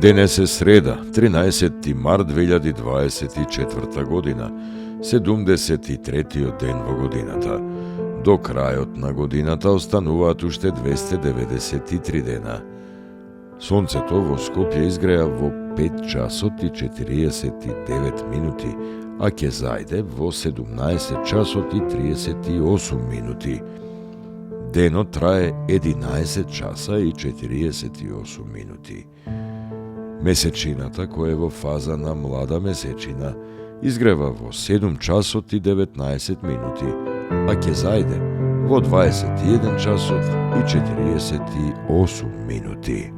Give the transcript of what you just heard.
Денес е среда, 13. март 2024 година, 73-тиот ден во годината. До крајот на годината остануваат уште 293 дена. Сонцето во Скопје изгреа во 5 часот и 49 минути, а ќе зајде во 17 часот и 38 минути. Денот трае 11 часа и 48 минути. Месечината, која е во фаза на млада месечина, изгрева во 7 часот и 19 минути, а ќе зајде во 21 часот и 48 минути.